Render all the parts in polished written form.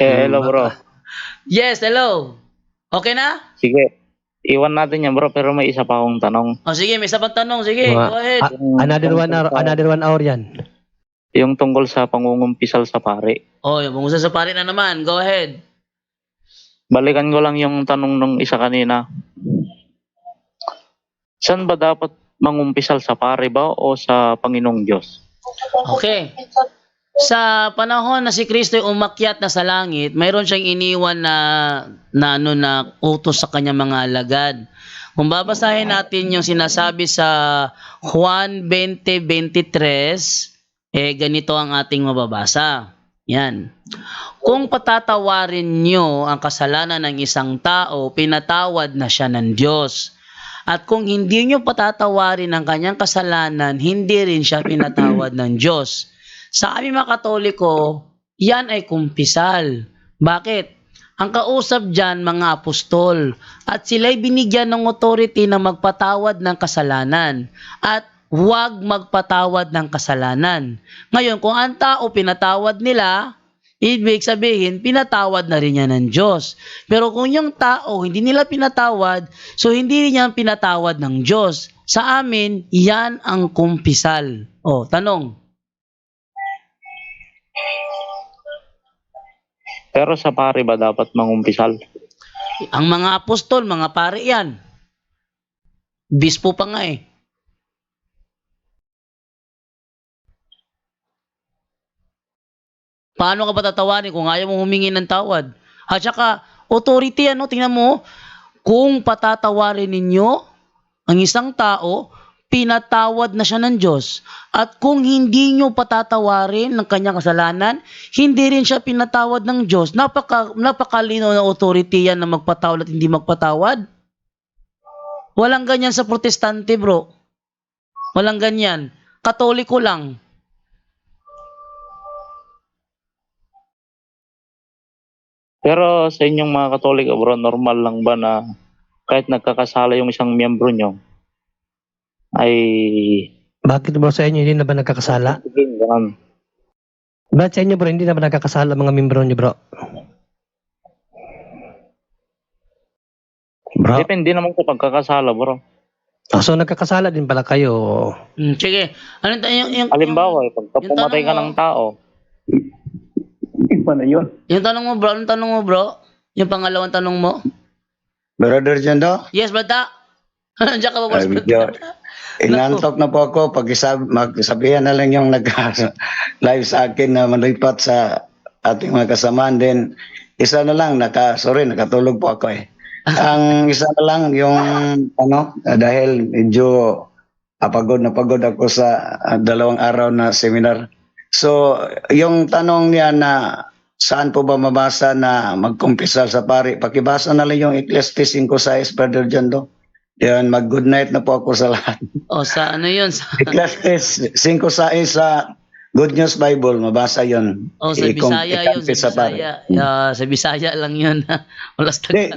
Hello bro. Yes, hello. Okay na? Sige. Iwan natin yan bro, pero may isa pa akong tanong. O sige, may isa pang tanong. Sige, go ahead. Another 1 hour yan. Yung tungkol sa pangungumpisal sa pare. O, yung kung sa pare na naman. Go ahead. Balikan ko lang yung tanong nung isa kanina. Saan ba dapat mangumpisal, sa pare ba o sa Panginoong Diyos? Okay. Sa panahon na si Kristo ay umakyat na sa langit, mayroon siyang iniwan na utos sa kanyang mga alagad. Kung babasahin natin yung sinasabi sa Juan 20:23, ganito ang ating mababasa. Yan. Kung patatawarin nyo ang kasalanan ng isang tao, pinatawad na siya ng Diyos. At kung hindi nyo patatawarin ang kanyang kasalanan, hindi rin siya pinatawad ng Diyos. Sa aming mga Katoliko, yan ay kumpisal. Bakit? Ang kausap dyan, mga apostol. At sila'y binigyan ng authority na magpatawad ng kasalanan. At huwag magpatawad ng kasalanan. Ngayon, kung ang tao pinatawad nila, ibig sabihin, pinatawad na rin yan ng Diyos. Pero kung yung tao hindi nila pinatawad, so hindi rin yan pinatawad ng Diyos. Sa amin, yan ang kumpisal. O, tanong. Pero sa pare ba dapat mangumpisal? Ang mga apostol, mga pare yan. Bispo pa nga eh. Paano ka ba tatawarin kung ayaw mong humingi ng tawad? At saka, authority ano, tingnan mo, kung patatawarin ninyo ang isang tao, pinatawad na siya ng Diyos. At kung hindi nyo patatawarin ng kanyang kasalanan, hindi rin siya pinatawad ng Diyos. Napakalino na authority yan na magpatawad at hindi magpatawad. Walang ganyan sa protestante, bro. Walang ganyan. Katoliko lang. Pero sa inyong mga Katoliko bro, normal lang ba na kahit nagkakasala yung isang miyembro nyo, ay... Bakit bro sa inyo hindi na ba nagkakasala? Bakit sa inyo bro hindi na ba nagkakasala mga membro nyo bro? Bro? Depende naman sa pagkakasala bro. So nagkakasala din pala kayo. Sige. Ano yung Halimbawa, pagka pumatay ka ng tao. Iba na yun. Yung tanong mo bro, anong tanong mo bro? Yung pangalawang tanong mo? Brother Jando? Yes, bata. Diyan ka ba, boss? Medyo inantok na po ako. Magsabihan na lang yung nag-live sa akin na malipat sa ating mga kasamaan. Then, isa na lang, nakatulog po ako eh. Ang isa na lang yung, dahil medyo pagod ako sa 2 araw na seminar. So, yung tanong niya na saan po ba mabasa na magkumpisal sa pari, pakibasa na lang yung Ecclesiastes 5:6, Brother Jando. Yan, mag-good night na po ako sa lahat. O, sa ano yun? Ecclesiastes 5:6 sa Good News Bible, mabasa yun. O, sa Bisaya yun. Sa Bisaya. Sa Bisaya lang yun.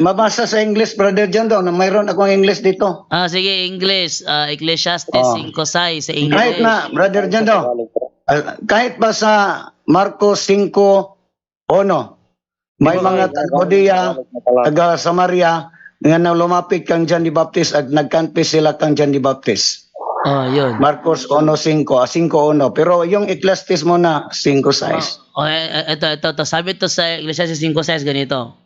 Mabasa sa English, Brother Jando. Mayroon akong English dito. Sige, English. Ecclesiastes 5:6 sa English. Kahit na, Brother Jando. Kahit ba sa Marcos 5:1, may mga taga-Judea, taga-Samaria, nga na lumapit kang John the Baptist at nagkanpis sila kang John the Baptist. Yun. Marcos 1:5, 5:1. Pero yung Ecclesiastes mo na 5:6. Ito. Sabi to sa Ecclesiastes 5:6 ganito.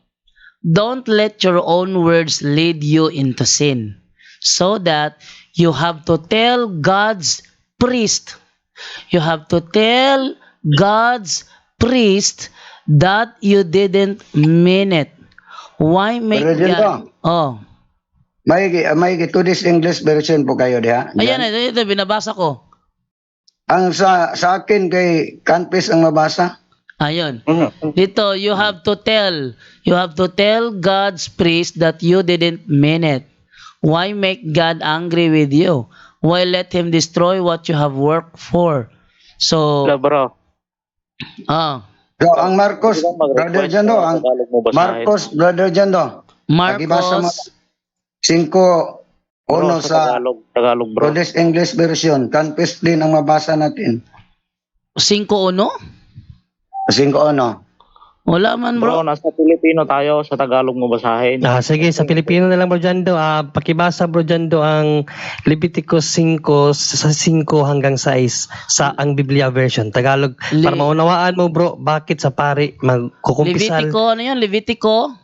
Don't let your own words lead you into sin, so that you have to tell God's priest. You have to tell God's priest that you didn't mean it. Why make God... May to this English version po kayo diha. Ayan, ito binabasa ko. Ang sa akin kay Canpis ang mabasa. Ayun. Dito, you have to tell God's priest that you didn't mean it. Why make God angry with you? Why let him destroy what you have worked for? So, bro. So, ang Marcos, Brother Jando, Brother Jando. Marcos 5:1 sa Tagalog bro. British English version. Canpis din ang mabasa natin. 5:1? 5:1. Wala man, Bro, bro. nasa Pilipino tayo, sa Tagalog mo basahin. Sige, sa Pilipino na lang bro Jando. Pakibasa bro Jando ang Leviticus 5 sa 5 hanggang 6 sa ang Biblia version. Tagalog. Para maunawaan mo bro, bakit sa pari magkukumpisal. Levitico, ano yun? Levitico?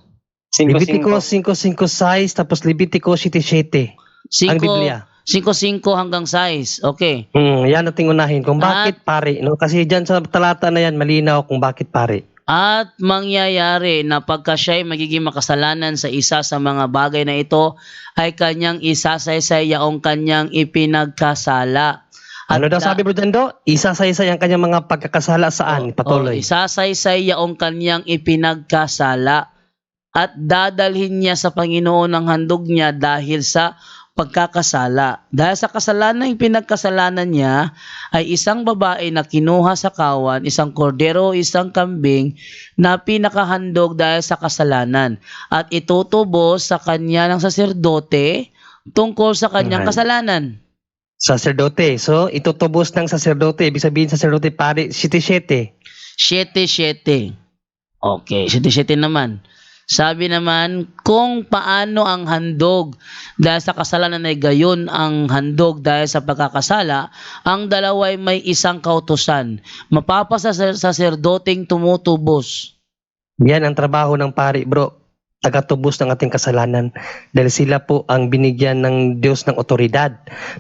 Leviticus 5:5-6 tapos Leviticus 7:7. Ang Biblia. 5:5 hanggang 6. Okay. Yan nating unahin kung bakit pari, no? Kasi diyan sa talata na yan malinaw kung bakit pari. At mangyayari na pagka siya'y magiging makasalanan sa isa sa mga bagay na ito, ay kanyang isasaysay yaong kanyang ipinagkasala. Ano daw sabi bro Jando? Isa-sa-isa ang kanyang mga pagkakasala saan? Patuloy. Isasaysay yaong kanyang ipinagkasala. At dadalhin niya sa Panginoon ang handog niya dahil sa pagkakasala. Dahil sa kasalanan ng pinagkasalanan niya ay isang babae na kinuha sa kawan, isang kordero, isang kambing na pinakahandog dahil sa kasalanan. At itutubos sa kanya ng saserdote tungkol sa kanyang kasalanan. Saserdote. So, itutubos ng saserdote. Ibig sabihin saserdote pari 7:7. 7:7. Okay, 7:7 naman. Sabi naman, kung paano ang handog dahil sa kasalanan ay gayon ang handog dahil sa pagkakasala, ang dalawa ay may isang kautusan. Mapapasa sa saserdoteng tumutubos. Yan ang trabaho ng pari, bro. Tagatubos ng ating kasalanan. Dahil sila po ang binigyan ng Diyos ng otoridad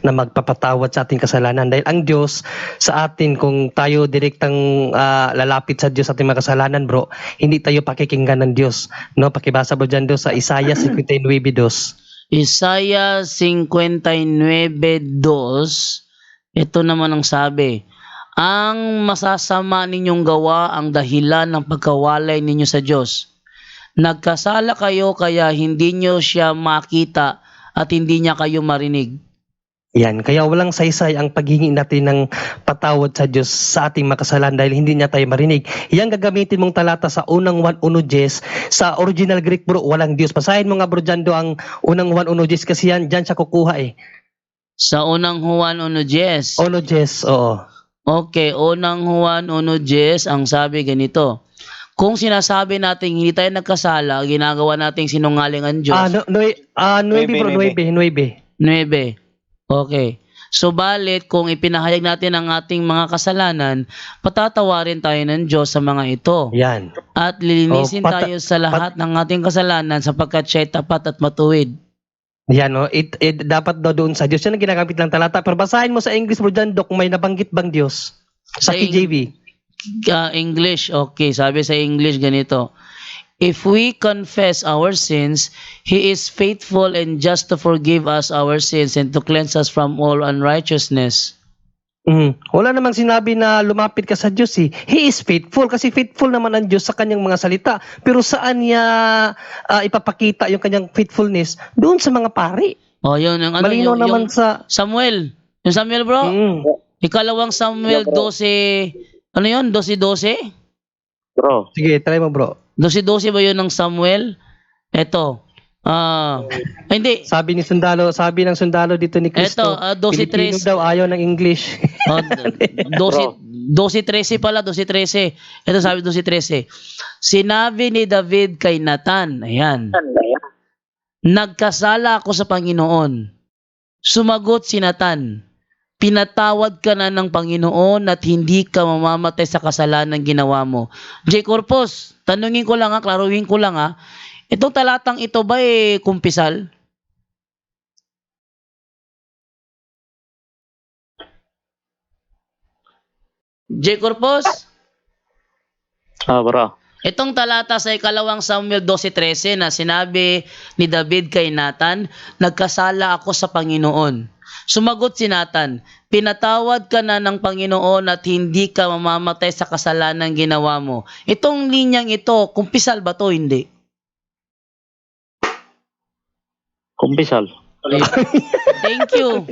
na magpapatawad sa ating kasalanan. Dahil ang Diyos sa atin, kung tayo direktang lalapit sa Diyos sa ating mga kasalanan, bro, hindi tayo pakikinggan ng Diyos. No? Pakibasa bro dyan sa Isaiah 59:2. Isaiah 59:2. Ito naman ang sabi. Ang masasama ninyong gawa ang dahilan ng pagkawalay ninyo sa Diyos. Nagkasala kayo kaya hindi nyo siya makita at hindi niya kayo marinig. Yan, kaya walang saysay ang paghingi natin ng patawad sa Diyos sa ating makasalanan dahil hindi niya tayo marinig. Yan gagamitin mong talata sa unang 1:1 sa original Greek bro, walang Diyos. Basahin mo nga bro Jando ang unang 1:1 kasi yan, dyan siya kukuha eh. Sa unang Juan 1:10. 1:10, oo. Okay, unang Juan 1:10 ang sabi ganito. Kung sinasabi natin hindi tayo nagkasala, ginagawa nating sinungaling ang Diyos. 9 bro, 9. 9. Okay. Subalit, kung ipinahayag natin ang ating mga kasalanan, patatawarin tayo ng Diyos sa mga ito. Yan. At lilinisin tayo sa lahat ng ating kasalanan sapagkat siya'y tapat at matuwid. Yan, no? Dapat daw doon sa Diyos. Yan ang ginagamit ng talata. Pero basahin mo sa English bro Jando kung may nabanggit bang Diyos. Sa KJV. English, okay. Sabi sa English ganito. If we confess our sins, He is faithful and just to forgive us our sins and to cleanse us from all unrighteousness. Wala namang sinabi na lumapit ka sa Diyos eh. He is faithful kasi faithful naman ang Diyos sa kanyang mga salita. Pero saan niya ipapakita yung kanyang faithfulness? Doon sa mga pari. Oh, yun. Yung, Malinaw naman yung sa... Samuel. Yung Samuel, bro? Ikalawang Samuel 12... Ano yun? 12:12? Bro. Sige, try mo bro. 12:12 ba yun ng Samuel? Eto. Hindi. Sabi ng sundalo dito ni Cristo. Eto, 12:13. Pilipino daw ayaw ng English. 12:13 pala, 12:13. Ito sabi 12:13. Sinabi ni David kay Nathan, ayan. Nagkasala ako sa Panginoon. Sumagot si Nathan, pinatawad ka na ng Panginoon at hindi ka mamamatay sa kasalanan ginawa mo. J. Corpus, tanungin ko lang klaruhin ko lang itong talatang ito ba kumpisal? J. Corpus? Bro. Itong talata sa ikalawang Samuel 12:13 na sinabi ni David kay Nathan, nagkasala ako sa Panginoon. Sumagot si Nathan, pinatawad ka na ng Panginoon at hindi ka mamamatay sa kasalanan ginawa mo. Itong linyang ito, kumpisal ba to? Hindi. Kumpisal. Thank you.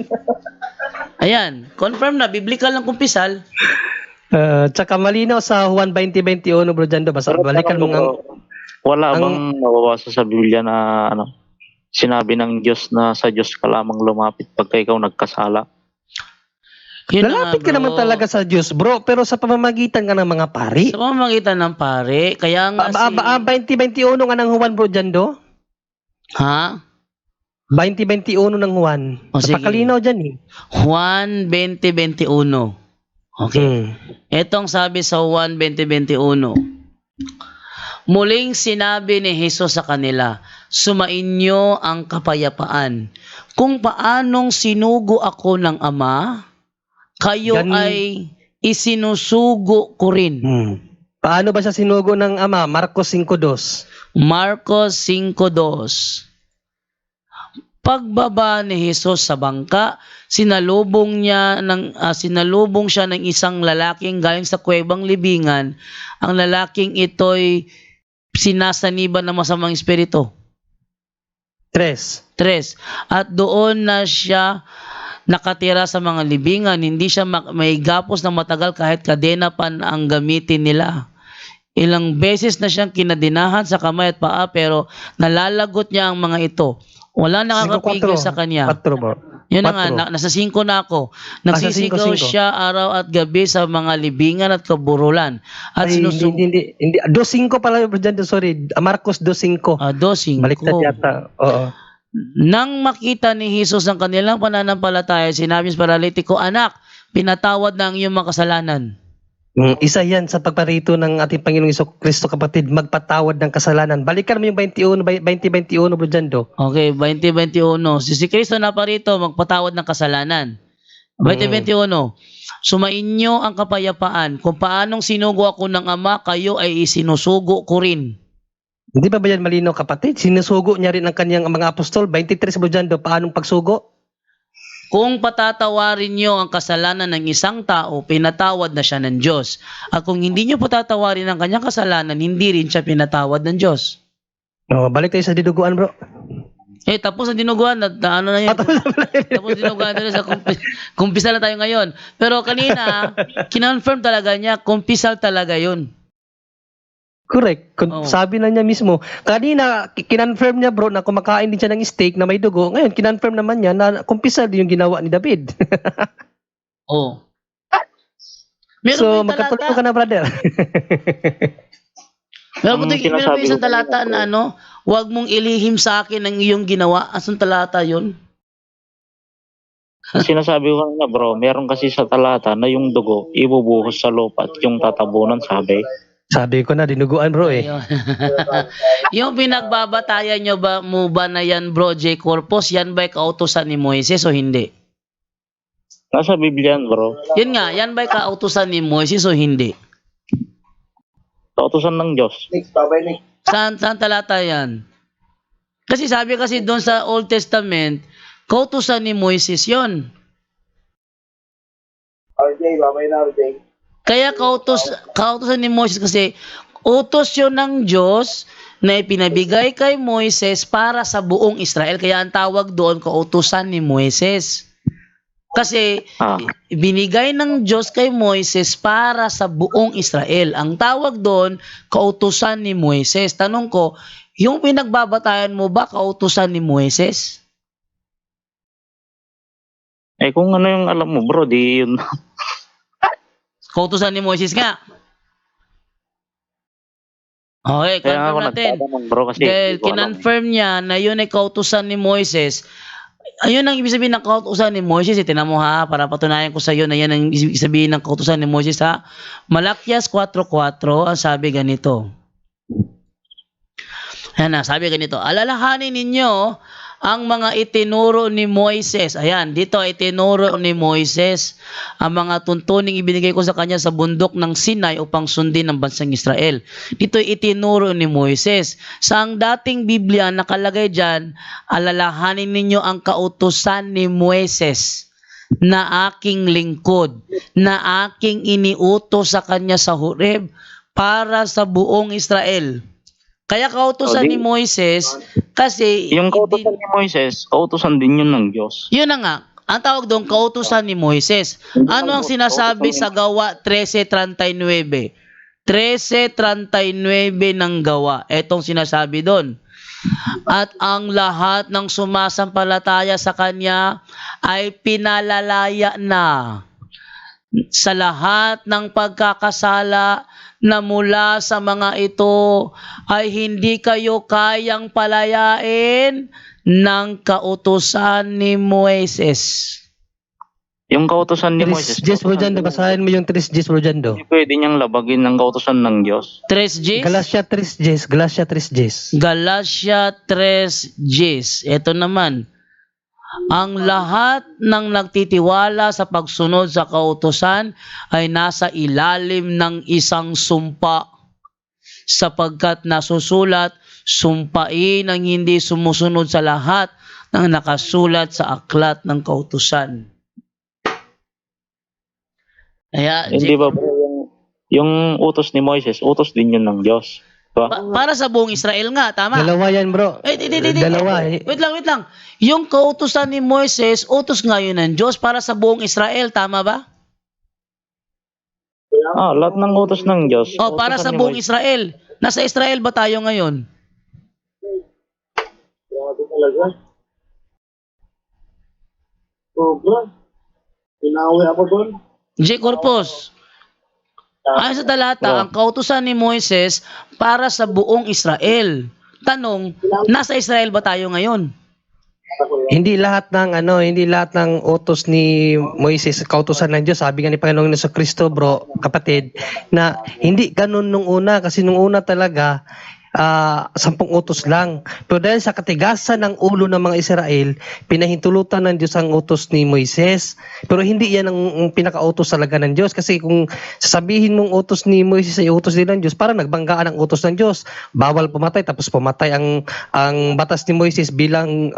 Ayan, confirm na, biblical ng kumpisal. Tsaka malinaw sa Juan 20:21 bro Jando. Balikan mo nga. Wala bang nababasa sa Biblia na sinabi ng Diyos na sa Diyos ka lamang lumapit pagka ikaw nagkasala? Yun na Lalapit nga, ka naman bro. talaga sa Diyos, bro, pero sa pamamagitan ka ng mga pari. Sa pamamagitan ng pare, kaya nga 2021 nga ng Juan, bro, dyan, do? Ha? 2021 ng Juan. O, sige. Napakalinaw dyan, eh. Juan 20:21. Okay. Etong sabi sa Juan 20:21. Muling sinabi ni Jesus sa kanila, sumainyo ang kapayapaan. Kung paanong sinugo ako ng Ama, kayo ay isinusugo ko rin. Paano ba siya sinugo ng Ama? Marcos 5:2. Marcos 5:2. Pagbaba ni Jesus sa bangka, sinalubong siya ng isang lalaking galing sa kuwebang libingan. Ang lalaking ito'y sinasaniban ng masamang espiritu. 3. At doon na siya nakatira sa mga libingan. Hindi siya may gapos na matagal kahit kadena pa ang gamitin nila. Ilang beses na siyang kinadinahan sa kamay at paa pero nalalagot niya ang mga ito. Wala nakakapigil sa kanya. 4, bro. Yun na nga, nasa 5 na ako. Nagsisigaw siya araw at gabi sa mga libingan at kaburulan. At Hindi. 2:5 pala, bro, dyan, sorry. Marcos 2:5. 2:5. Baliktad yata. Oo. Nang makita ni Jesus ang kanilang pananampalataya, sinabi sa paralitiko, anak, pinatawad na ang iyong mga kasalanan. Isa yan sa pagparito ng ating Panginoong Kristo, kapatid, magpatawad ng kasalanan. Balikan mo yung 20:21, bro, dyan, do. Okay, 20:21. Si Kristo na parito, magpatawad ng kasalanan. 20:21. Sumainyo ang kapayapaan. Kung paanong sinugo ako ng Ama, kayo ay isinusugo ko rin. Hindi ba yan malinaw, kapatid? Sinusugo niya rin ang kanyang mga apostol. 23, bro, dyan, do. Paanong pagsugo? Kung patatawarin niyo ang kasalanan ng isang tao, pinatawad na siya ng Diyos. At kung hindi niyo patatawarin ang kanyang kasalanan, hindi rin siya pinatawad ng Diyos. Balik tayo sa dinuguan, bro. Tapos ang dinuguan, ano na yun? Tapos dinuguan na sa kumpisal na tayo ngayon. Pero kanina, kinonfirm talaga niya, kumpisal talaga yun. Correct. Sabi na niya mismo. Kanina, kinonfirm niya, bro, na kumakain din siya ng steak na may dugo. Ngayon, kinonfirm naman niya na kumpisal din yung ginawa ni David. So, magkatulog ka na, brother. Meron po isang talata na huwag mong ilihim sa akin ang iyong ginawa. Asong talata yun? Sinasabi ko nga, bro, meron kasi sa talata na yung dugo, ibubuhos sa lupa at yung tatabunan, sabi. Sabi ko na, dinuguan, bro, eh. Yung pinagbabatayan nyo ba na yan, bro, J. Corpus, yan ba'y kautusan ni Moises o hindi? Nasa Biblia yan, bro. Yun nga, yan ba'y kautusan ni Moises o hindi? Kautusan ng Diyos. Saan talata yan? Kasi sabi kasi doon sa Old Testament, kautusan ni Moises yon. Kaya kautusan ni Moises kasi utos yun ng Diyos na ipinabigay kay Moises para sa buong Israel. Kaya ang tawag doon, kautusan ni Moises. Kasi binigay ng Diyos kay Moises para sa buong Israel. Ang tawag doon, kautusan ni Moises. Tanong ko, yung pinagbabatayan mo ba kautusan ni Moises? Kung ano yung alam mo, bro, di yun. Kautusan ni Moises nga. Okay, confirm natin. Bro, kasi dahil kinonfirm niya na yun ay kautusan ni Moises. Ayun ang ibig sabihin ng kautusan ni Moises. Tinan mo ha, para patunayan ko sa iyo na yan ang ibig sabihin ng kautusan ni Moises ha. Malakyas 4:4, ang sabi ganito. Ayan na, sabi ganito. Alalahanin ninyo ang mga itinuro ni Moises. Ayan, dito itinuro ni Moises ang mga tuntuning ibinigay ko sa kanya sa bundok ng Sinai upang sundin ng bansang Israel. Dito itinuro ni Moises. Sa ang dating Biblia nakalagay dyan, alalahanin ninyo ang kautusan ni Moises na aking lingkod, na aking iniutos sa kanya sa Horeb para sa buong Israel. Kaya kautusan ni Moises kasi yung kautusan ni Moises, kautusan din yun ng Diyos. Yun na nga. Ang tawag doon, kautusan ni Moises. Ano ang sinasabi sa Gawa 13:39? 13:39 ng Gawa. Etong sinasabi doon. At ang lahat ng sumasampalataya sa kanya ay pinalalaya na. sa lahat ng pagkakasala na mula sa mga ito ay hindi kayo kayang palayain ng kautusan ni Moises. Yung kautosan ni 3 Moises, Gs, Bro Jando. Basahin mo yung 3 Gs, Bro Jando. hindi pwede niyang labagin ng kautosan ng Diyos. 3 Gs? Galatia 3 Gs. Galatia 3 Gs. Galatia 3 Gs. Ito naman. Ang lahat ng nagtitiwala sa pagsunod sa kautusan ay nasa ilalim ng isang sumpa, sapagkat nasusulat, sumpain ang hindi sumusunod sa lahat ng nakasulat sa aklat ng kautusan. Kaya, Hindi ba bro, yung utos ni Moises, utos din yun ng Diyos. Diba? para sa buong Israel nga, tama? Dalawa yan, bro. Dalawa. Wait lang. Yung kautusan ni Moises, utos nga yun ng Diyos para sa buong Israel, tama ba? Lahat ng utos ng Diyos. O, para utosan sa ni buong Moises. Israel. Nasa Israel ba tayo ngayon? J. Corpus. Ayon sa talata, ang kautusan ni Moises para sa buong Israel. Tanong, nasa Israel ba tayo ngayon? Hindi lahat ng utos ni Moises kautusan ng Diyos. Sabi nga ni Panginoong Jesucristo, bro, kapatid, na hindi ganun nung una kasi nung una talaga 10 utos lang. Pero dahil sa katigasan ng ulo ng mga Israel, pinahintulutan ng Diyos ang utos ni Moises. Pero hindi yan ang pinakautos talaga ng Diyos. Kasi kung sasabihin mong utos ni Moises ay utos din ng Diyos, parang nagbanggaan ang utos ng Diyos. Bawal pumatay, tapos pumatay ang batas ni Moises bilang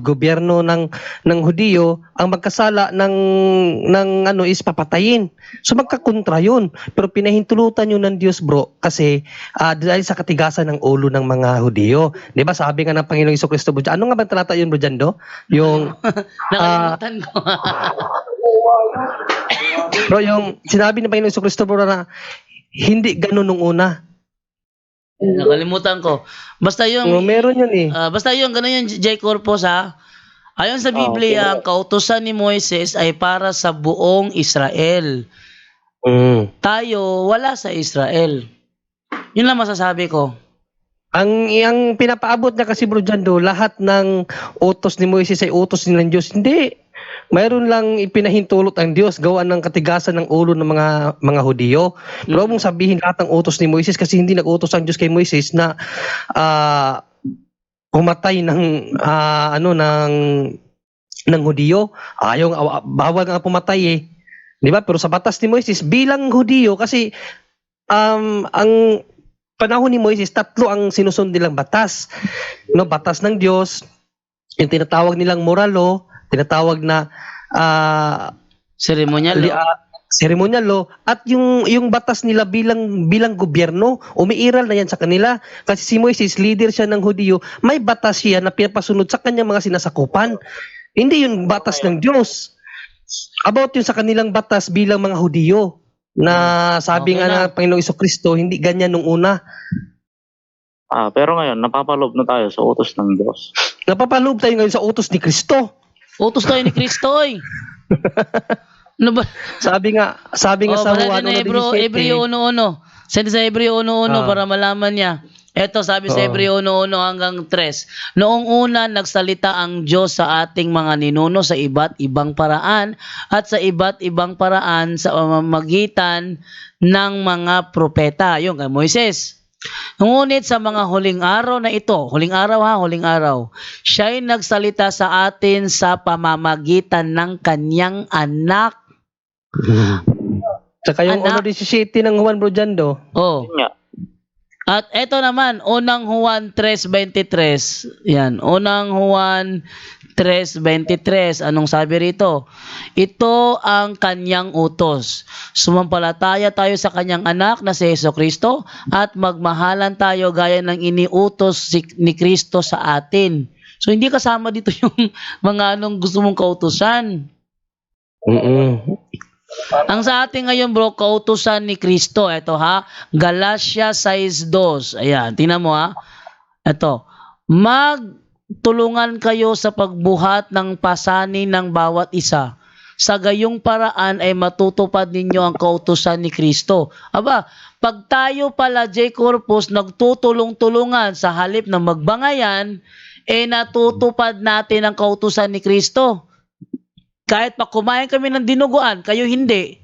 gobyerno ng Hudiyo, ang magkasala ng is papatayin. So magkakontra yun. Pero pinahintulutan yun ng Diyos, bro, kasi dahil sa katigasan ng ulo ng mga Hudiyo. 'Di ba? Sabi nga ng Panginoong Jesucristo, bro. Ano nga ba talata yun, bro Jando? Yung Nakalimutan ko. bro, yung sinabi ng Panginoong Jesucristo, bro, na hindi ganun nung una. Nakalimutan ko. Basta yung Meron yun eh. basta yung ganun yung J. Corpus ha. Ayon sa Biblia, ang kautusan ni Moises ay para sa buong Israel. Tayo, wala sa Israel. Yun lang masasabi ko. Ang pinapaabot niya kasi, bro Jando, lahat ng utos ni Moises ay utos din ng Diyos. Hindi. Mayroon lang ipinahintulot ang Diyos gawa ng katigasan ng ulo ng mga Hudiyo. Pero mong sabihin lahat ng utos ni Moises kasi hindi nag-utos ang Diyos kay Moises na pumatay ng Hudiyo. Bawal nga pumatay eh. 'Di ba? Pero sa batas ni Moises bilang Hudiyo kasi ang panahon ni Moises, 3 ang sinusunod nilang batas. No, batas ng Diyos, yung tinatawag nilang moral law, tinatawag na Ceremonial law. ceremonial law, at yung batas nila bilang gobyerno, umiiral na yan sa kanila. Kasi si Moises, leader siya ng Hudiyo, may batas siya na pinapasunod sa kanyang mga sinasakupan. Hindi yung batas ng Diyos. About yun sa kanilang batas bilang mga Hudiyo. Na sabi Okay nga na. ng Panginoong Jesucristo, hindi ganyan nung una. Pero ngayon, napapalob na tayo sa utos ng Diyos. Napapaloob tayo ngayon sa utos ni Kristo. Utos tayo ni Kristo eh. Ano ba? Sabi nga sa Juan Hebreo 1:1. Send sa Hebreo 1:1 para malaman niya. Ito sabi sa Hebreo 1:1 hanggang 3. Noong una nagsalita ang Diyos sa ating mga ninuno sa iba't ibang paraan at sa iba't ibang paraan sa pamamagitan ng mga propeta. Yung kay Moises. Ngunit sa mga huling araw na ito, huling araw, siya'y nagsalita sa atin sa pamamagitan ng kanyang anak. Saka yung Anak. 17 ng Juan, bro Jando. Oh. Yun nga. At ito naman, unang Juan 3:23. Yan, unang Juan 3:23. Anong sabi rito? Ito ang kanyang utos. Sumampalataya tayo sa kanyang anak na si Jesucristo at magmahalan tayo gaya ng iniutos ni Kristo sa atin. So hindi kasama dito yung mga gusto mong kautusan. Ang sa atin ngayon, bro, kautusan ni Kristo. Ito ha, Galatia 6:2. Ayan, tingnan mo ha. Ito, magtulungan kayo sa pagbuhat ng pasanin ng bawat isa sa gayong paraan ay matutupad ninyo ang kautusan ni Kristo. Aba, pag tayo pala, J. Corpus, nagtutulong-tulungan sa halip na magbangayan, natutupad natin ang kautusan ni Kristo. Kahit pa kumain kami ng dinuguan, kayo hindi.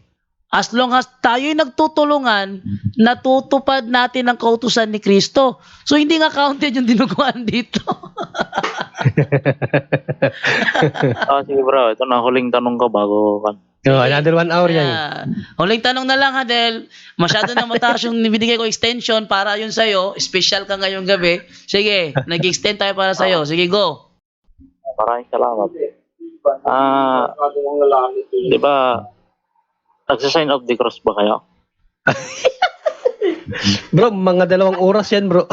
As long as tayo'y nagtutulungan, natutupad natin ang kautusan ni Kristo. So, hindi nga counted yung dinuguan dito. Sige bro, ito na huling tanong ko bago kan. Another 1 hour yan. Huling tanong na lang ha, dahil masyado na mataas yung binigay ko extension para yun sa'yo. Special ka ngayong gabi. Sige, nag-extend tayo para sa'yo. Sige, go. Maraming salamat. Di ba, nagsa-sign of the cross ba kayo? Bro, mga 2 oras yan, bro.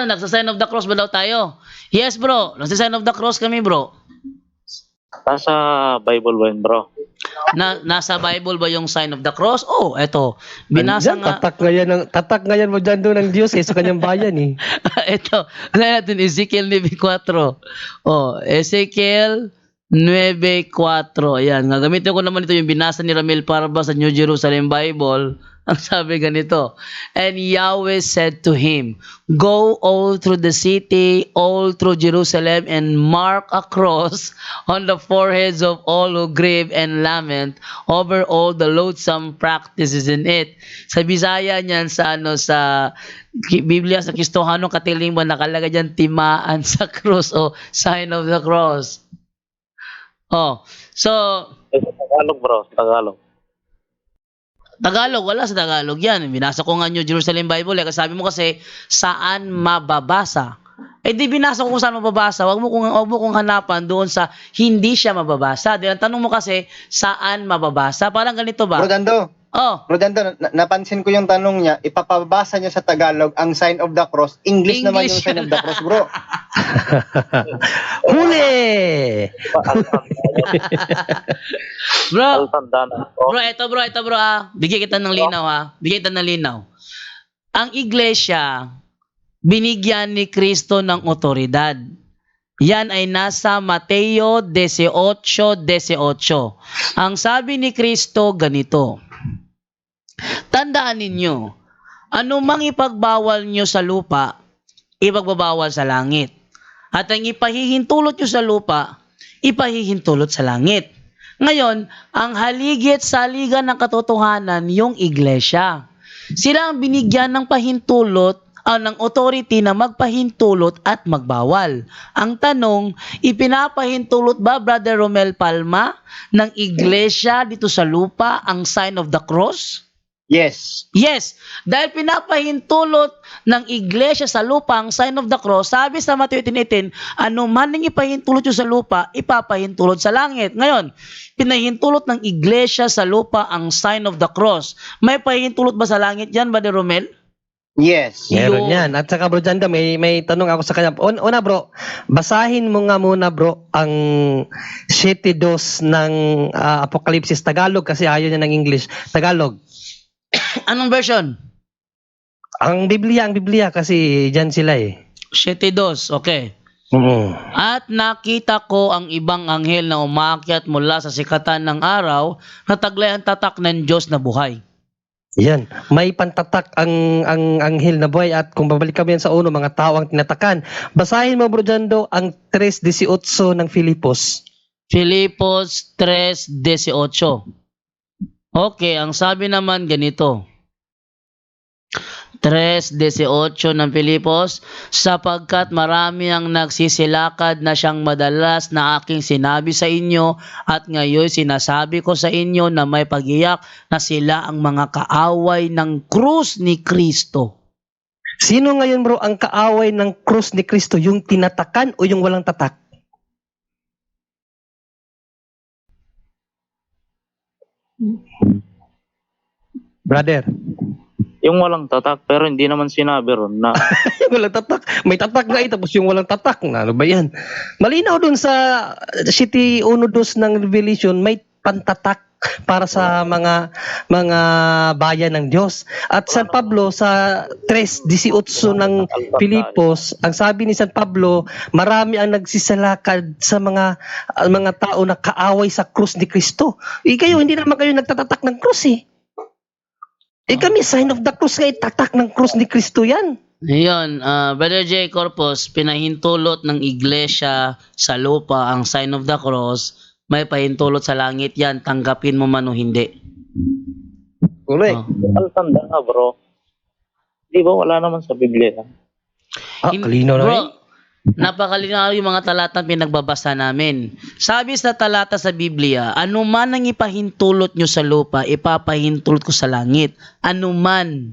Nagsa-sign of the cross ba daw tayo? Yes, bro. Nagsa-sign of the cross kami, bro. Nasa Bible ba yun, bro? Nasa Bible ba yung sign of the cross? Oh, eto. Binasa nga. Tatak ngayon mo dyan doon ng Diyos sa kanyang bayan eh. Ito. Wala natin, Ezekiel 9:4. Oh, Ezekiel 9:4. Ayan. Gagamitin ko naman ito yung binasa ni Ramil Parba sa New Jerusalem Bible. Ang sabi ganito, and Yahweh said to him, go all through the city, all through Jerusalem, and mark a cross on the foreheads of all who grieve and lament over all the loathsome practices in it. Sa Bisaya niyan, sa Biblia, sa Kristohanong Katilingban, nakalagay dyan, timaan sa cross o sign of the cross. Oh, so... Tagalog, bro. Tagalog, wala sa Tagalog yan. Binasa ko nga New Jerusalem Bible. Sabi mo kasi, saan mababasa? Di binasa ko kung saan mababasa. Wag mo kong hanapan doon sa hindi siya mababasa. Dahil ang tanong mo kasi, saan mababasa? Parang ganito ba? Bro Dando, napansin ko yung tanong niya, ipapabasa niya sa Tagalog ang sign of the cross. English naman yung sign of the cross, bro. Huli! Bro, ito bro bigyan kita ng linaw Ang iglesia, binigyan ni Kristo ng otoridad. Yan ay nasa Mateo 18:18. Ang sabi ni Kristo ganito, tandaan ninyo, anumang ipagbawal nyo sa lupa, ipagbabawal sa langit. At ang ipahihintulot nyo sa lupa, ipahihintulot sa langit. Ngayon, ang haligit sa ligan ng katotohanan, yung iglesia. Sila ang binigyan ng pahintulot, ng authority na magpahintulot at magbawal. Ang tanong, ipinapahintulot ba, Brother Romel Palma, ng iglesia dito sa lupa ang sign of the cross? Yes. Yes. Dahil pinapahintulot ng iglesia sa lupa ang sign of the cross, sabi sa Mateo 18:18, ano man ang ipahintulot nyo sa lupa, ipapahintulot sa langit. Ngayon, pinahintulot ng iglesia sa lupa ang sign of the cross. May pahintulot ba sa langit yan, Brother Romel? Yes. Meron yan. At saka bro Janda, may tanong ako sa kanya. Una bro, basahin mo nga muna bro ang 7:2 ng Apokalipsis Tagalog kasi ayaw niya ng English. Tagalog. Anong version? Ang Biblia kasi dyan sila eh. 7:2, okay. At nakita ko ang ibang anghel na umakyat mula sa sikatan ng araw na taglay ang tatak ng Diyos na buhay. Yan, may pantatak ang anghel na buhay at kung babalik kami yan sa uno, mga tao ang tinatakan. Basahin mo bro Jando ang 3:18 ng Filipos. Filipos 3:18. Okay, ang sabi naman ganito. 3:18 ng Filipos, sapagkat marami ang nagsisilakad na siyang madalas na aking sinabi sa inyo at ngayon sinasabi ko sa inyo na may pagiyak na sila ang mga kaaway ng krus ni Kristo. Sino ngayon bro ang kaaway ng krus ni Kristo? Yung tinatakan o yung walang tatak? Brother. Yung walang tatak, pero hindi naman sinabi ron na... Walang tatak. May tatak nga tapos yung walang tatak. Ano ba yan? Malinaw dun sa City 1:2 ng Revelation, may pantatak. para sa mga bayan ng Diyos. At San Pablo sa 3:18 ng Filipos, ang sabi ni San Pablo, marami ang nagsisalakad sa mga tao na kaaway sa krus ni Kristo. Kayo, hindi naman kayo nagtatatak ng krus eh. Kami, sign of the cross nga, itatak ng krus ni Kristo yan. Ayun, Brother J. Corpus, pinahintulot ng iglesia sa lupa ang sign of the cross, may pahintulot sa langit yan, tanggapin mo man o hindi. Correct. Tanda nga bro. Di ba wala naman sa Biblia? Kalino na Bro, eh. napakalinaw yung mga talatang pinagbabasa namin. Sabi sa talata sa Biblia, anuman ang ipahintulot nyo sa lupa, ipapahintulot ko sa langit. Anuman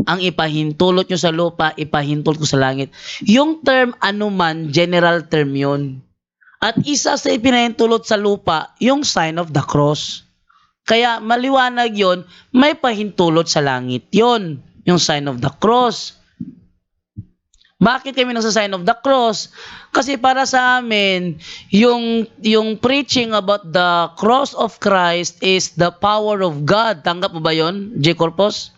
ang ipahintulot nyo sa lupa, ipahintulot ko sa langit. Yung term anuman, general term yun. At isa sa ipinahintulot sa lupa, yung sign of the cross. Kaya maliwanag yon, may pahintulot sa langit yon, yung sign of the cross. Bakit kami nasa sign of the cross? Kasi para sa amin, yung preaching about the cross of Christ is the power of God. Tanggap mo ba yon, J. Corpus?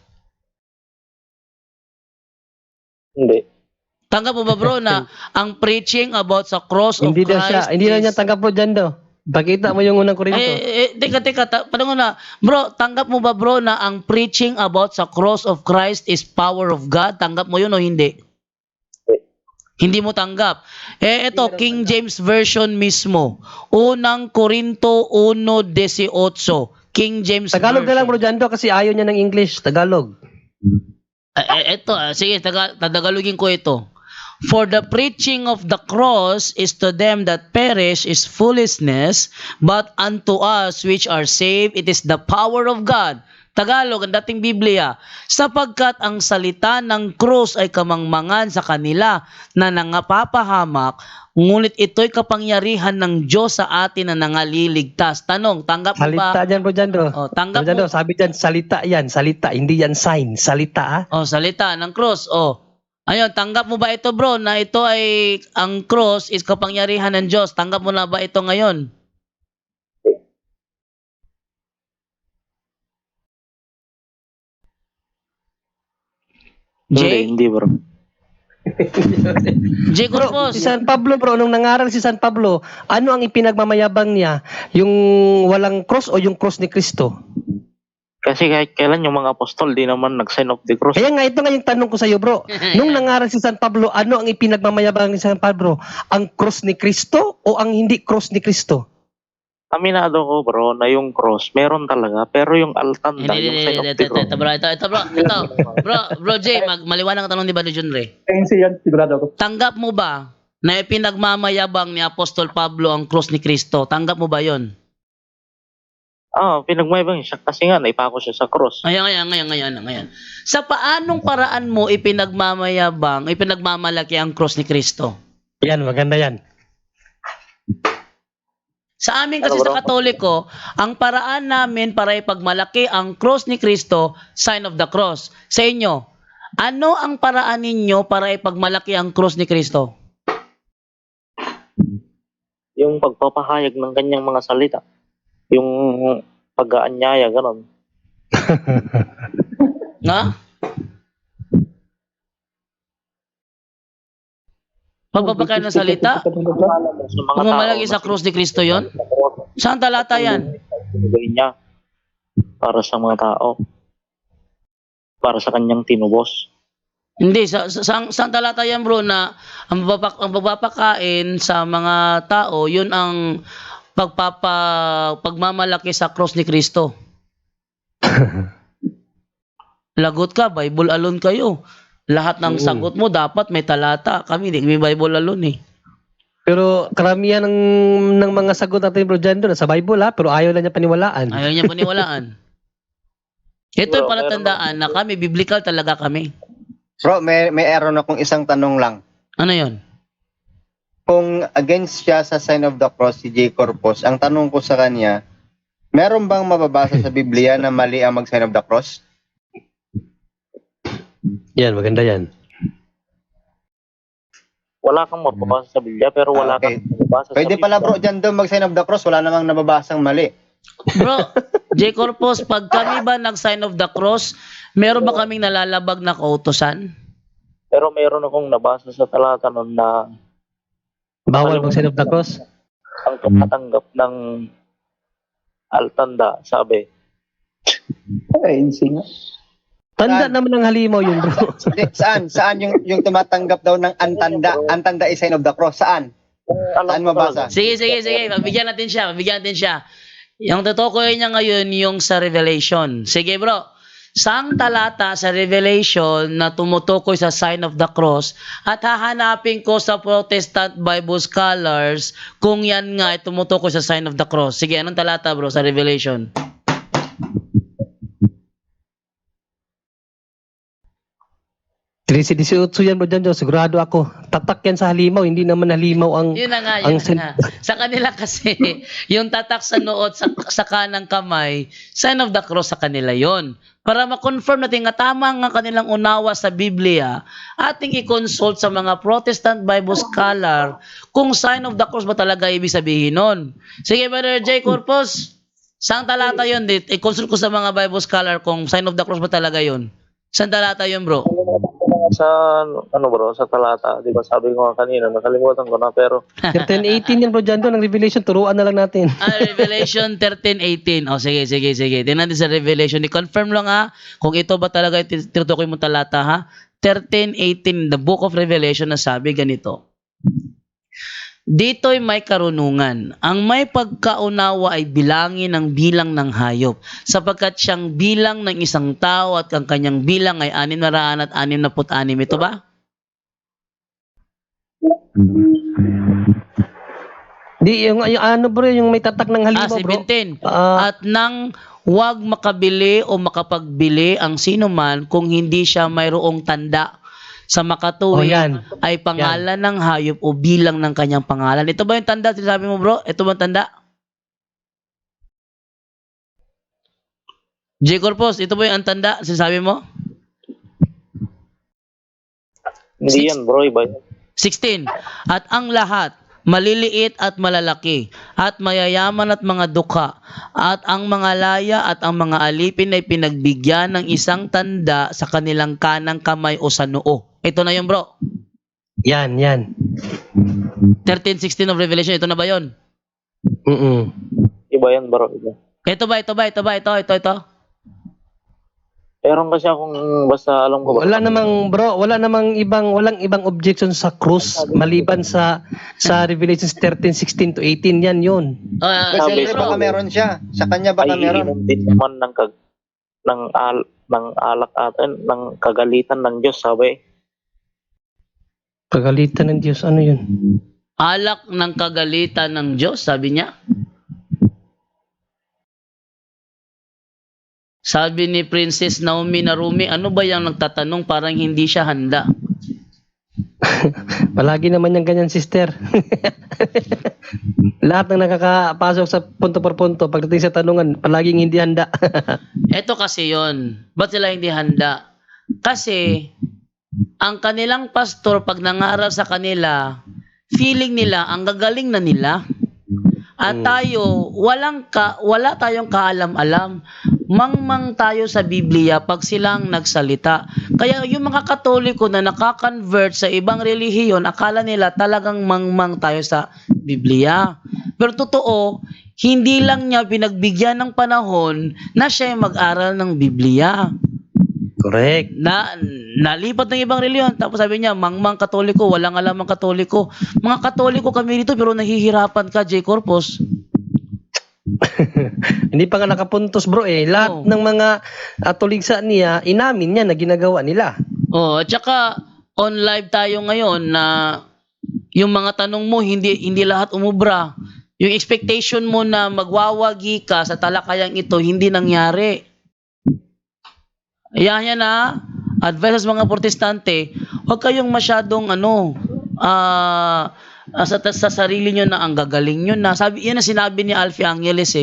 Hindi. Tanggap mo ba bro na ang preaching about sa cross of Hindi daw siya, Christ hindi na is... niya tanggap po dyan daw. Pakita mo yung unang Korinto. Teka, paano na? Bro, tanggap mo ba bro na ang preaching about sa cross of Christ is power of God? Tanggap mo yun o hindi? Hindi mo tanggap. Ito, King James Version mismo. Unang Korinto 1:18. King James Tagalog Version. na lang bro dyan daw kasi ayaw niya ng English. Tagalog. Sige, Tagalogin ko ito. For the preaching of the cross is to them that perish is foolishness, but unto us which are saved, it is the power of God. Tagalog, ang dating Biblia, sapagkat ang salita ng krus ay kamangmangan sa kanila na nangapapahamak, ngunit ito'y kapangyarihan ng Diyos sa atin na nangaliligtas. Tanong, tanggap mo ba? Salita dyan bro dyan daw. Tanggap Bro, dyan mo? daw, sabi dyan, salita yan. Salita, hindi yan sign. Salita Salita ng cross. Ayun, tanggap mo ba ito bro na ito ay ang cross is kapangyarihan ng Diyos? Tanggap mo na ba ito ngayon? Jay? Hindi bro. Jay Bro, Corpus. si San Pablo bro, nung nangaral si San Pablo, ano ang ipinagmamayabang niya? Yung walang cross o yung cross ni Kristo? Kasi kahit kailan yung mga apostol di naman nag-sign of the cross. Kaya nga, ito nga yung tanong ko sa iyo bro. Nung nangaral si San Pablo, ano ang ipinagmamayabang ni San Pablo? Ang cross ni Kristo o ang hindi cross ni Kristo? Aminado ko bro na yung cross meron talaga pero yung altanda yung sign of the cross. Bro, Jay, maliwanag ang tanong ni Brother John Ray. Yan, sigurado ako. Tanggap mo ba na ipinagmamayabang ni Apostol Pablo ang cross ni Kristo? Tanggap mo ba yon? Pinagmayabang siya kasi nga naipako siya sa cross. Ngayon. Sa paanong paraan mo ipinagmamalaki ang cross ni Kristo? Yan, maganda yan. Sa amin kasi sa Katoliko, ang paraan namin para ipagmalaki ang cross ni Kristo, sign of the cross. Sa inyo, ano ang paraan ninyo para ipagmalaki ang cross ni Kristo? Yung pagpapahayag ng kanyang mga salita. Yung pag-aanyaya, gano'n. Nga? Pagpapakain ng salita? Sa mga Pumamalaki sa cross ni Kristo yon? Saan talata yan? Binigay niya para sa mga tao. Para sa kanyang tinubos. Hindi, saan talata yan bro na ang pagpapakain sa mga tao, yun ang pagmamalaki sa cross ni Kristo. Lagot ka, Bible alone kayo. Lahat ng sagot mo dapat may talata. Kami hindi may Bible alone eh. Pero karamihan ng mga sagot natin bro dyan doon sa Bible pero ayaw lang niya paniwalaan. Ayaw niya paniwalaan. Ito yung palatandaan na kami, biblical talaga kami. Bro, may error akong isang tanong lang. Ano yon? Kung against siya sa sign of the cross, si J. Corpus, ang tanong ko sa kanya, meron bang mababasa sa Biblia na mali ang mag-sign of the cross? Yan, maganda yan. Wala kang mababasa sa Biblia pero wala Okay. kang mababasa Pwede sa pala Biblia. bro, dyan doon mag-sign of the cross, wala namang nababasang mali. Bro, J. Corpus, pag kami ba nag-sign of the cross, meron ba kaming nalalabag na kautosan? Pero mayroon akong nabasa sa talata nun na Bawal mag-sign of the cross. ang tumatanggap ng altanda, sabi, Tanda naman ng halimaw yun, bro. Saan yung tumatanggap daw ng antanda? Antanda is sign of the cross. Saan? Saan mabasa? Sige. Mabigyan natin siya. Yung tutukoy niya ngayon yung sa Revelation. Sige bro. Saang talata sa Revelation na tumutukoy sa sign of the cross at hahanapin ko sa Protestant Bible scholars kung yan nga ay tumutukoy sa sign of the cross. Sige, anong talata bro sa Revelation? Trisi 18 yan, bro, dyan, sigurado ako. Tatak yan sa halimaw, hindi naman halimaw ang... Yun na nga. Sa kanila kasi, yung tatak sa noot sa kanang kamay, sign of the cross sa kanila yon. Para ma-confirm natin nga tama nga kanilang unawa sa Biblia, ating i-consult sa mga Protestant Bible scholar kung sign of the cross ba talaga ibig sabihin nun. Sige, Brother J. Corpus, saang talata yun? I-consult ko sa mga Bible scholar kung sign of the cross ba talaga yun. Saang talata yun, bro? sa bro, sa talata, di ba sabi ko nga kanina, nakalimutan ko na, pero 13:18 yan, bro, dyan doon, ang Revelation, turuan na lang natin. Revelation 13:18. O, sige. Tingnan natin sa Revelation. I-confirm lang ha, kung ito ba talaga tinutukoy mong talata ha. 13:18, the book of Revelation, na sabi ganito. Dito'y may karunungan. Ang may pagkaunawa ay bilangin ang bilang ng hayop, sapagkat siyang bilang ng isang tao at ang kanyang bilang ay 666. Ito ba? Di, yung ano, bro, yung may tatak ng halimaw, bro. 17. At nang huwag makabili o makapagbili ang sino man kung hindi siya mayroong tanda sa makatuwid ay pangalan ng hayop o bilang ng kanyang pangalan. Ito ba yung tanda? Sinasabi mo, bro? Ito ba yung tanda? J. Corpus, ito ba yung tanda? Sinasabi mo? hindi yan bro, iba yan. 16. At ang lahat, maliliit at malalaki, at mayayaman at mga dukha, at ang mga laya at ang mga alipin ay pinagbigyan ng isang tanda sa kanilang kanang kamay o sa noo. Ito na yun, bro. Yan. 13:16 of Revelation, ito na ba yun? Iba yan bro, iba. Ito. Meron kasi akong basta alam ko. Wala namang, bro, walang ibang objection sa cross maliban sa Revelation 13:16 to 18, yan yun. Kasi baka meron siya. Sa kanya baka meron. Ay, din naman ng alak atin, ng kagalitan ng Diyos, sabi. Kagalitan ng Diyos, ano yun? Alak ng kagalitan ng Diyos, sabi niya. Sabi ni Princess Naomi Narumi, ano ba yung nagtatanong, parang hindi siya handa? Palagi naman yung ganyan, sister. Lahat ng nakakapasok sa punto por punto, pagdating sa tanungan, palaging hindi handa. Ito kasi yon. Ba't sila hindi handa? Kasi, ang kanilang pastor, pag nangaral sa kanila, feeling nila, ang gagaling na nila. At tayo, wala tayong kaalam-alam. Mangmang tayo sa Biblia pag silang nagsalita. Kaya yung mga Katoliko na nakakonvert sa ibang relihiyon, akala nila talagang mangmang tayo sa Biblia. Pero totoo, hindi lang niya pinagbigyan ng panahon na siya mag-aral ng Biblia. Correct. Nalipat ng ibang reliyon. Tapos sabi niya, mangmang Katoliko, walang alam ang Katoliko. Mga Katoliko kami dito pero nahihirapan ka, J. Corpus. Hindi pa nga nakapuntos, bro, eh. Lahat ng mga tuligsa niya, inamin niya na ginagawa nila. At saka on live tayo ngayon na yung mga tanong mo hindi lahat umubra. Yung expectation mo na magwawagi ka sa talakayang ito hindi nangyari. Ayan yan na advice sa mga protestante, huwag kayong masyadong sa sarili nyo na ang gagaling nyo na. Yan ang sinabi ni Alfie Angeles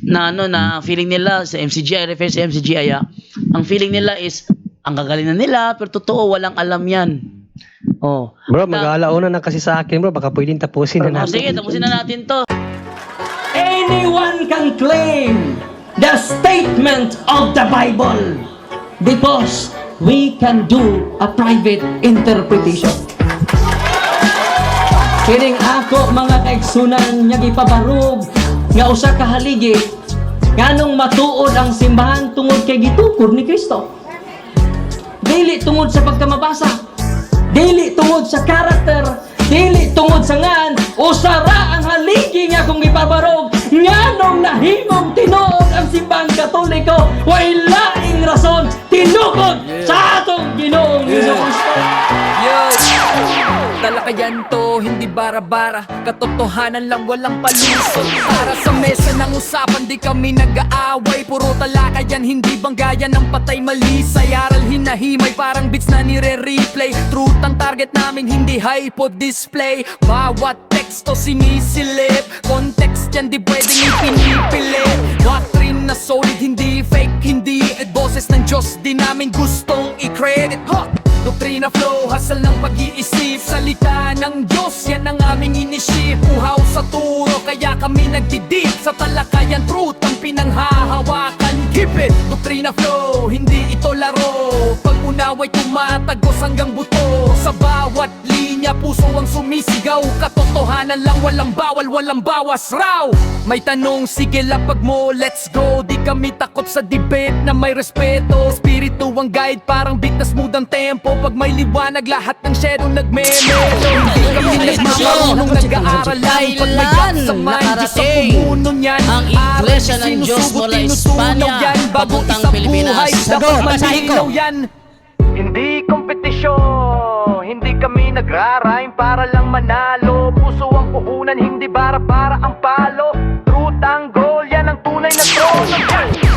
na feeling nila sa MCGI, refer sa MCGI, ang feeling nila is ang gagaling na nila pero totoo walang alam yan. Bro, mag-aalauna na kasi sa akin, bro, baka pwedeng tapusin na natin. Sige, tapusin na natin to. anyone can claim the statement of the Bible because we can do a private interpretation. Kining ako mga kaigsunan nga gipabarog nga usa ka haligi nganong matuod ang simbahan tungod kay gitukod ni Kristo. Dili tungod sa pagkamabasa, dili tungod sa karakter, dili tungod sa ngan, usara ang haligi nga kung gipabarog nganong nahimong tinuod ang simbahang Katoliko way laing rason tinukod sa atong Ginoong Hesus-Kristo. Talakayan to, hindi bara-bara, katotohanan lang, walang palusot. Para sa mesa ng usapan, di kami nag-aaway. Puro talakayan, hindi banggayan ng patay malisay. Aral hinahimay, parang beats na nire-replay. Truth ang target namin, hindi hypo display. Bawat teksto sinisilip, context yan di pwedeng ipinipilit. Doctrine na solid, hindi fake, hindi boses ng Diyos, di namin gustong i-credit. Doktrina flow, hasal ng pag-iisip, salita ng Diyos, yan ang aming inisip. Uhaw sa turo, kaya kami nagdidip sa talakayan, truth ang pinanghahawakan. Keep it! Doktrina flow, hindi ito laro. Pag-unaway tumatagos hanggang buto. Sa bawat linya, puso ang sumisigaw. Katotohanan lang, walang bawal, walang bawas raw. May tanong, sige lapag mo, let's go. Di kami takot sa debate na may respeto. Espiritu ang guide, parang beat na smooth ang tempo. Pag may liwanag, lahat ng shadow nagme-melo. Hindi kami nagmamarunong nag-aaral lang. Pag may gap sa mind, Diyos ang pumuno niyan. Ang Iglesia ng Diyos mula Espanya papuntang Pilipinas. Dapat malinaw yan. Hindi kompetisyon, hindi kami nagrarime para lang manalo. Puso ang puhunan, hindi bara-bara ang palo. Truth ang goal, yan ang tunay na trono.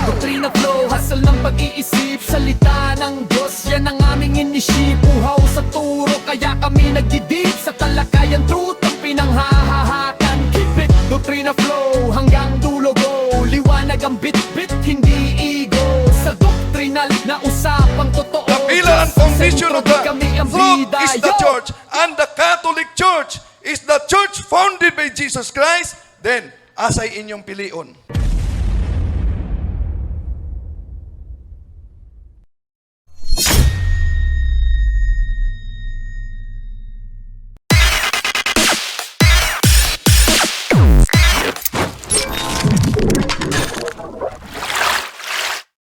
Doktrina flow, hasal ng pag-iisip, salita ng Diyos, yan ang aming inisip. Uhaw sa turo, kaya kami nagdidip sa talakayan, truth ang pinanghahahakan. Keep it, doktrina flow, hanggang dulo go. Liwanag ang bit-bit, hindi ego. Sa doktrinal na usapang totoo, The pillar and foundation of the truth is the church, and the Catholic Church is the church founded by Jesus Christ. Then, asay inyong pilion.